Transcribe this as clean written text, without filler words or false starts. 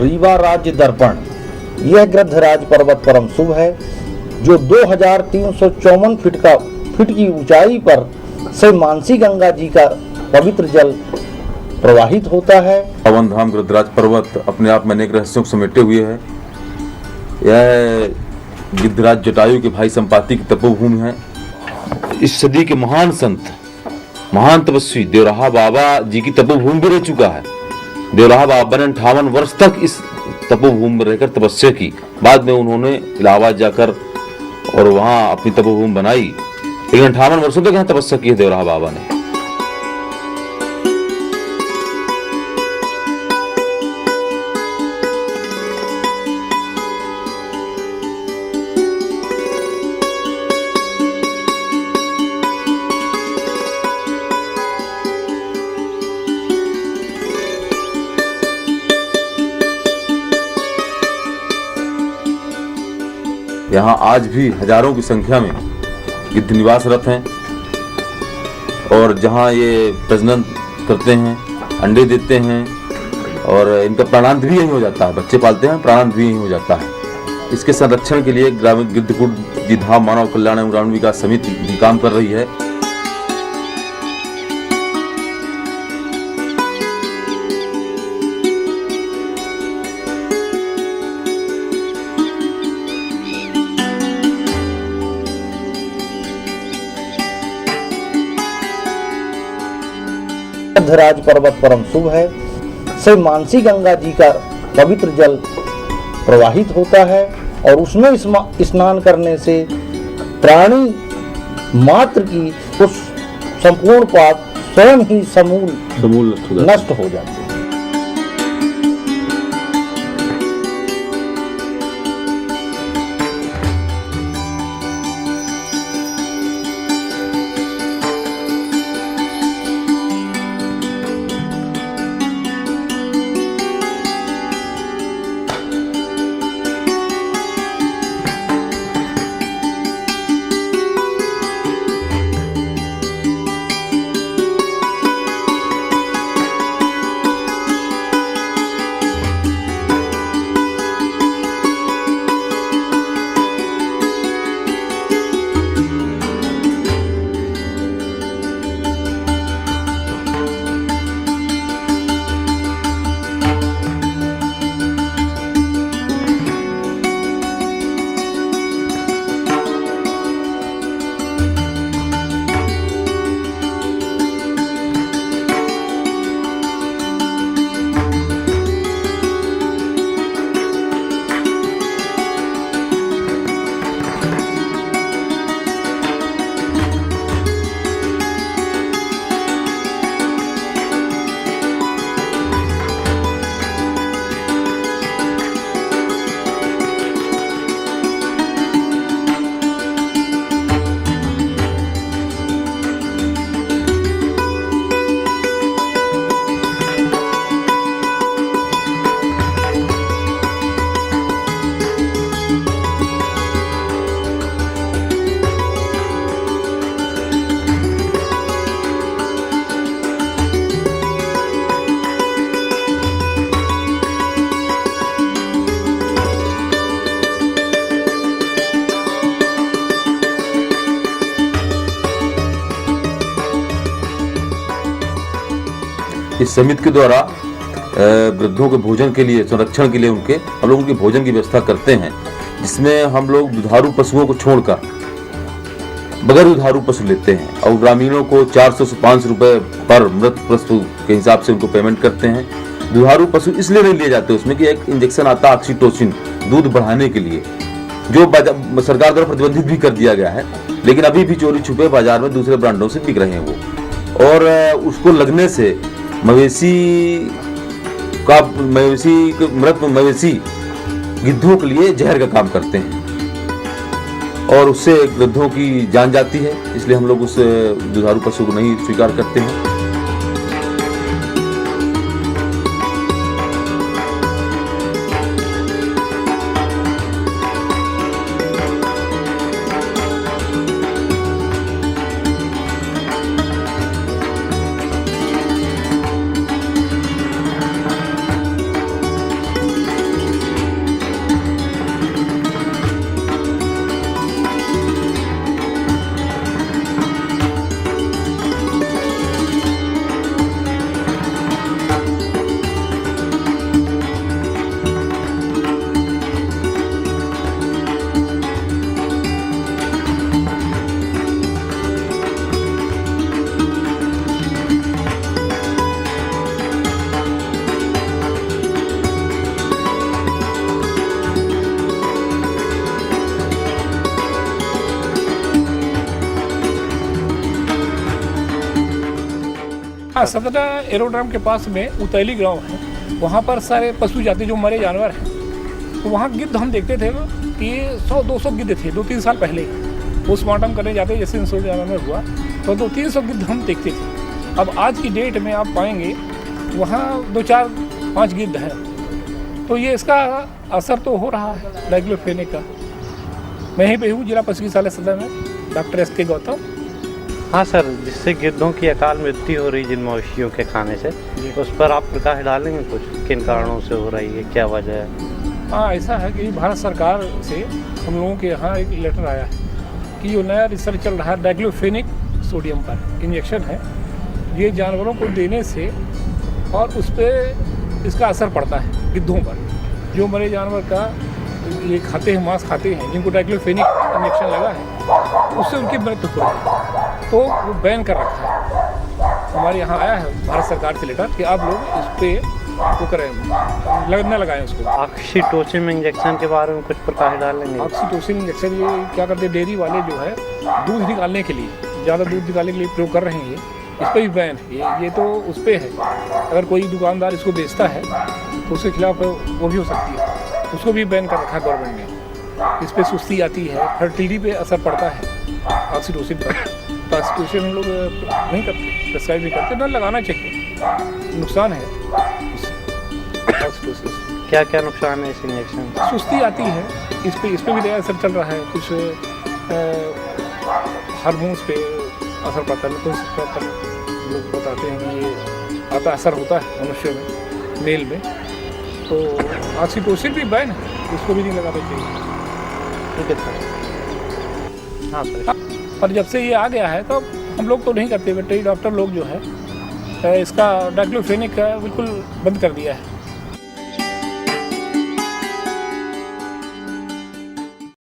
रीवा राज्य दर्पण। यह गृद्धराज पर्वत परम शुभ है जो 2354 फीट की ऊंचाई पर से मानसी गंगा जी का पवित्र जल प्रवाहित होता है। पावन धाम गृद्धराज पर्वत अपने आप में अनेक रहस्यों को समेटे हुए है। यह गिद्धराज जटायु के भाई संपाति की तपोभूमि है। इस सदी के महान संत, महान तपस्वी देवराहा बाबा जी की तपोभूमि भी रह चुका है। देवराहा बाबा ने 58 वर्ष तक इस तपोभूमि में रहकर तपस्या की। बाद में उन्होंने इलाहाबाद जाकर और वहां अपनी तपोभूमि बनाई, लेकिन 58 वर्षों तक यहाँ तपस्या की है देवराहा बाबा ने। यहाँ आज भी हजारों की संख्या में गिद्ध निवासरत हैं और जहाँ ये प्रजनन करते हैं, अंडे देते हैं और इनका प्राणांत भी यही हो जाता है। बच्चे पालते हैं, प्राणांत भी यही हो जाता है। इसके संरक्षण के लिए ग्रामीण गिद्धकूट जी धाम मानव कल्याण एवं ग्रामीण विकास समिति भी काम कर रही है। गृद्धराज पर्वत परम शुभ है से मानसी गंगा जी का पवित्र जल प्रवाहित होता है और उसमें स्नान करने से प्राणी मात्र की उस संपूर्ण पाप स्वयं ही समूल नष्ट हो जाते हैं। इस समिति के द्वारा वृद्धों के भोजन के लिए, संरक्षण के लिए हम लोग उनके भोजन की व्यवस्था करते हैं, जिसमें हम लोग दुधारू पशुओं को छोड़कर बगैर दुधारू पशु लेते हैं और ग्रामीणों को 400 से 500 रुपए पर मृत पशु के हिसाब से उनको पेमेंट करते हैं। दुधारू पशु इसलिए नहीं लिए जाते उसमें कि एक इंजेक्शन आता है ऑक्सीटोसिन दूध बढ़ाने के लिए, जो सरकार द्वारा प्रतिबंधित भी कर दिया गया है, लेकिन अभी भी चोरी छुपे बाजार में दूसरे ब्रांडों से बिक रहे हैं वो। और उसको लगने से मृत मवेशी गिद्धों के लिए जहर का काम करते हैं और उससे गिद्धों की जान जाती है, इसलिए हम लोग उस दुधारू पशु को नहीं स्वीकार करते हैं। यहाँ सतना एरोड्रम के पास में उतैली गांव है, वहाँ पर सारे पशु जाति जो मरे जानवर हैं, तो वहाँ गिद्ध हम देखते थे कि 100-200 गिद्ध थे 2-3 साल पहले। पोस्टमार्टम करने जाते जैसे इंसोल्ट जानवर हुआ तो 200-300 गिद्ध हम देखते थे। अब आज की डेट में आप पाएंगे वहाँ 2-4-5 गिद्ध हैं। तो ये इसका असर तो हो रहा है डाइक्लोफेनेक का। मैं यहीं पे हूँ, जिला पशु चिकित्सालय सदर में, डॉक्टर एस के गौतम। हाँ सर, जिससे गिद्धों की अकाल मृत्यु हो रही जिन मवेशियों के खाने से, उस पर आप प्रकाश डालेंगे कुछ, किन कारणों से हो रही है, क्या वजह है? हाँ, ऐसा है कि भारत सरकार से हम लोगों के यहाँ एक लेटर आया है कि जो नया रिसर्च चल रहा है डाइक्लोफेनेक सोडियम पर इंजेक्शन है, ये जानवरों को देने से और उस पर इसका असर पड़ता है गिद्धों पर। जो मरे जानवर का ये खाते हैं, मांस खाते हैं, जिनको डाइक्लोफेनेक इंजेक्शन लगा है, उससे उनकी मृत्यु हो रही है, तो वो बैन कर रखा है। हमारे यहाँ आया है भारत सरकार से लेटर कि आप लोग इस पर वो करें, न लगाएं उसको। ऑक्सीटोसिन इंजेक्शन के बारे में कुछ प्रकाश डालेंगे? ऑक्सीटोसिन इंजेक्शन ये क्या करते हैं, डेयरी वाले जो है दूध निकालने के लिए, ज़्यादा दूध निकालने के लिए प्रयोग कर रहे हैं, इस पर भी बैन है। ये तो उस पर है, अगर कोई दुकानदार इसको बेचता है तो उसके खिलाफ वो भी हो सकती है, उसको भी बैन कर रखा है गवर्नमेंट ने। इस पर सुस्ती आती है, फर्टिलिटी पे असर पड़ता है ऑक्सीटोसिन पर। तो ऑक्सीटोसिन हम लोग नहीं करते, प्रेस्क्राइब नहीं करते, न लगाना चाहिए, नुकसान है ऑक्सीटोसिन। क्या क्या नुकसान है इस इंजेक्शन? सुस्ती आती है, इस पे भी नया असर चल रहा है, कुछ हार्मोन्स पे असर पड़ता है। तो लोग बताते हैं कि ये आता असर होता है मनुष्य में, मेल में। तो ऑक्सीटोसिन भी बैन है, इसको भी नहीं लगाना चाहिए। ठीक है सर। हाँ सर। पर जब से ये आ गया है तो हम लोग तो नहीं करते, वेटरी डॉक्टर लोग जो है इसका डाइक्लोफेनेक का बिल्कुल बंद कर दिया है।